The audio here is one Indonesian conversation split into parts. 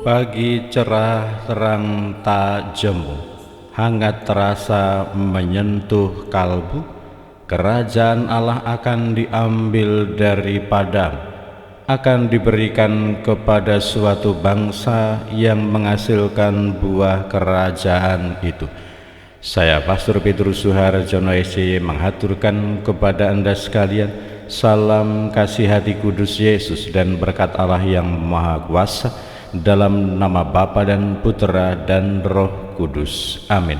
Pagi cerah terang tak jemu, hangat terasa menyentuh kalbu. Kerajaan Allah akan diambil daripadamu, akan diberikan kepada suatu bangsa yang menghasilkan buah kerajaan itu. Saya Pastor Petrus Suharjono SC menghaturkan kepada Anda sekalian salam kasih hati kudus Yesus dan berkat Allah yang Maha Kuasa, dalam nama Bapa dan Putra dan Roh Kudus. Amin.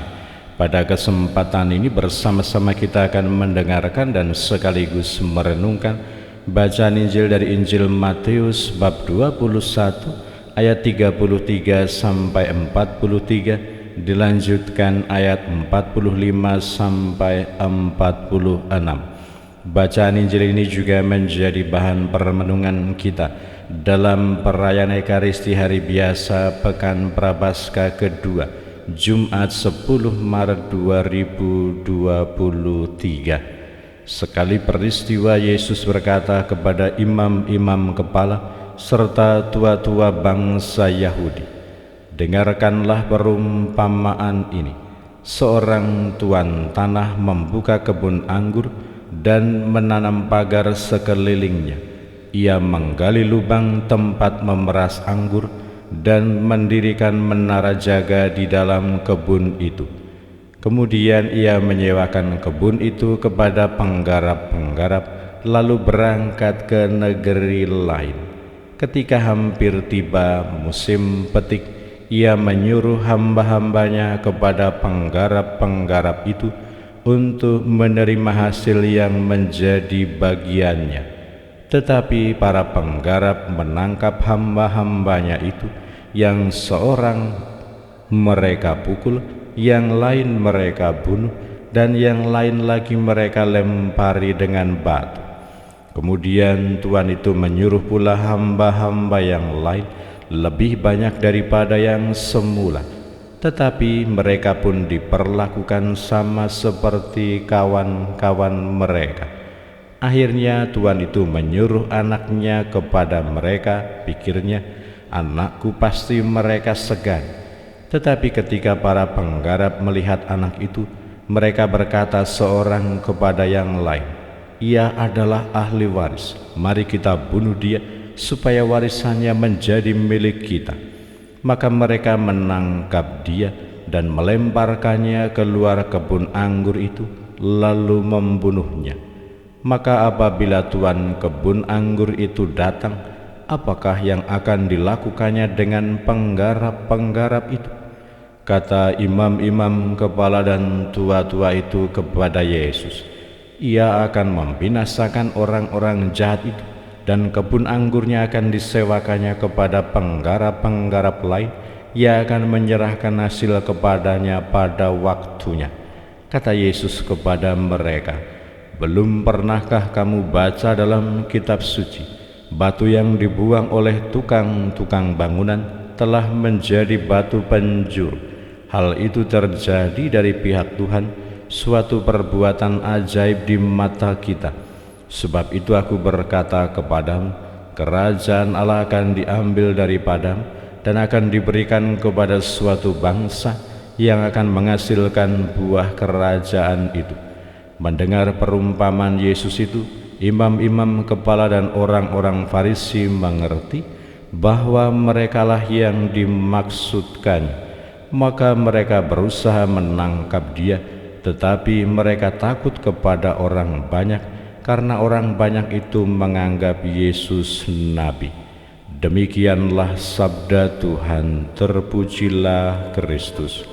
Pada kesempatan ini bersama-sama kita akan mendengarkan dan sekaligus merenungkan bacaan Injil dari Injil Matius bab 21 ayat 33 sampai 43, dilanjutkan ayat 45 sampai 46. Bacaan Injil ini juga menjadi bahan perenungan kita dalam perayaan Ekaristi hari biasa Pekan Prapaskah kedua, Jumat 10 Maret 2023. Sekali peristiwa Yesus berkata kepada imam-imam kepala serta tua-tua bangsa Yahudi, "Dengarkanlah perumpamaan ini. Seorang tuan tanah membuka kebun anggur dan menanam pagar sekelilingnya. Ia menggali lubang tempat memeras anggur dan mendirikan menara jaga di dalam kebun itu. Kemudian ia menyewakan kebun itu kepada penggarap-penggarap, lalu berangkat ke negeri lain. Ketika hampir tiba musim petik, ia menyuruh hamba-hambanya kepada penggarap-penggarap itu untuk menerima hasil yang menjadi bagiannya. Tetapi para penggarap menangkap hamba-hambanya itu, yang seorang mereka pukul, yang lain mereka bunuh, dan yang lain lagi mereka lempari dengan batu. Kemudian Tuhan itu menyuruh pula hamba-hamba yang lain, lebih banyak daripada yang semula. Tetapi mereka pun diperlakukan sama seperti kawan-kawan mereka. Akhirnya Tuhan itu menyuruh anaknya kepada mereka. Pikirnya, anakku pasti mereka segan. Tetapi ketika para penggarap melihat anak itu, mereka berkata seorang kepada yang lain, "Ia adalah ahli waris. Mari kita bunuh dia, supaya warisannya menjadi milik kita." Maka mereka menangkap dia dan melemparkannya keluar kebun anggur itu, lalu membunuhnya. Maka apabila tuan kebun anggur itu datang, apakah yang akan dilakukannya dengan penggarap-penggarap itu? Kata imam-imam kepala dan tua-tua itu kepada Yesus, "Ia akan membinasakan orang-orang jahat itu, dan kebun anggurnya akan disewakannya kepada penggarap-penggarap lain. Ia akan menyerahkan hasil kepadanya pada waktunya." Kata Yesus kepada mereka, "Belum pernahkah kamu baca dalam kitab suci, batu yang dibuang oleh tukang-tukang bangunan telah menjadi batu penjuru? Hal itu terjadi dari pihak Tuhan, suatu perbuatan ajaib di mata kita. Sebab itu aku berkata kepadamu, kerajaan Allah akan diambil daripadamu dan akan diberikan kepada suatu bangsa yang akan menghasilkan buah kerajaan itu." Mendengar perumpamaan Yesus itu, imam-imam kepala dan orang-orang Farisi mengerti bahwa merekalah yang dimaksudkan. Maka mereka berusaha menangkap dia, tetapi mereka takut kepada orang banyak, karena orang banyak itu menganggap Yesus nabi. Demikianlah sabda Tuhan. Terpujilah Kristus.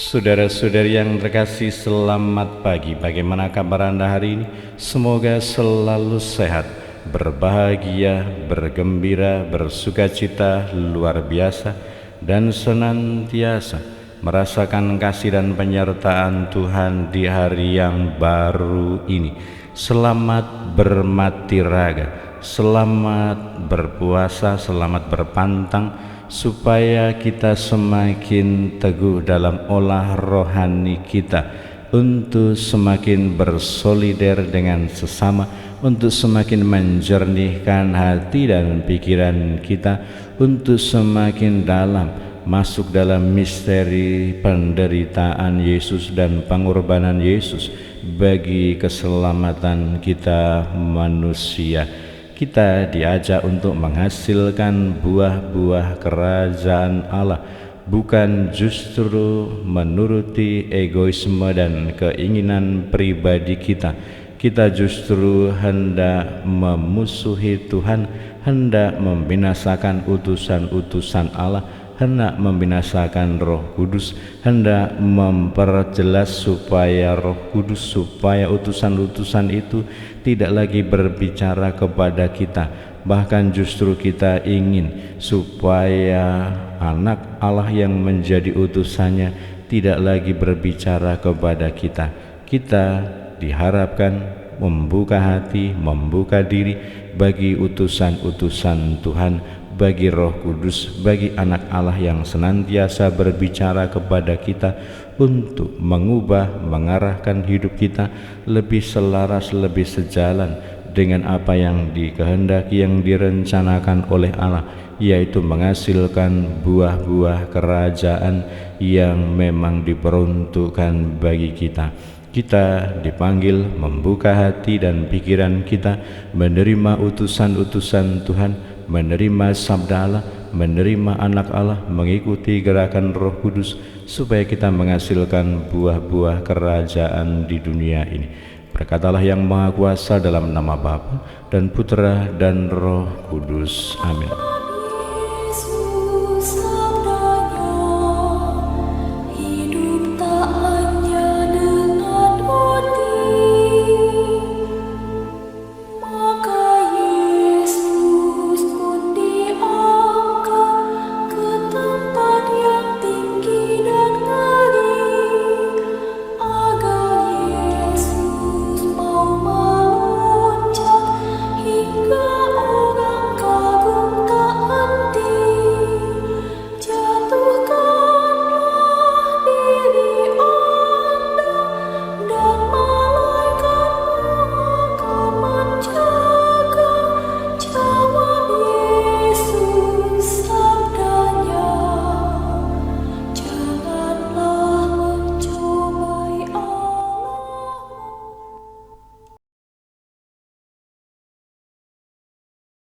Saudara-saudari yang terkasih, selamat pagi. Bagaimana kabar Anda hari ini? Semoga selalu sehat berbahagia, bergembira, bersukacita luar biasa, dan senantiasa merasakan kasih dan penyertaan Tuhan di hari yang baru ini. Selamat bermati raga, selamat berpuasa, selamat berpantang, supaya kita semakin teguh dalam olah rohani kita, untuk semakin bersolider dengan sesama, untuk semakin menjernihkan hati dan pikiran kita, untuk semakin dalam masuk dalam misteri penderitaan Yesus dan pengorbanan Yesus bagi keselamatan kita manusia. Kita diajak untuk menghasilkan buah-buah kerajaan Allah, bukan justru menuruti egoisme dan keinginan pribadi kita. Kita justru hendak memusuhi Tuhan, hendak membinasakan utusan-utusan Allah, hendak membinasakan Roh Kudus, hendak memperjelas supaya Roh Kudus, supaya utusan-utusan itu tidak lagi berbicara kepada kita. Bahkan justru kita ingin supaya anak Allah yang menjadi utusannya tidak lagi berbicara kepada kita. Kita diharapkan membuka hati, membuka diri bagi utusan-utusan Tuhan, bagi Roh Kudus, bagi anak Allah yang senantiasa berbicara kepada kita untuk mengubah, mengarahkan hidup kita lebih selaras, lebih sejalan dengan apa yang dikehendaki, yang direncanakan oleh Allah, yaitu menghasilkan buah-buah kerajaan yang memang diperuntukkan bagi kita. Kita dipanggil membuka hati dan pikiran kita, menerima utusan-utusan Tuhan, menerima sabda Allah, menerima anak Allah, mengikuti gerakan Roh Kudus, supaya kita menghasilkan buah-buah kerajaan di dunia ini. Berkatalah yang Maha Kuasa dalam nama Bapa dan Putra dan Roh Kudus. Amin.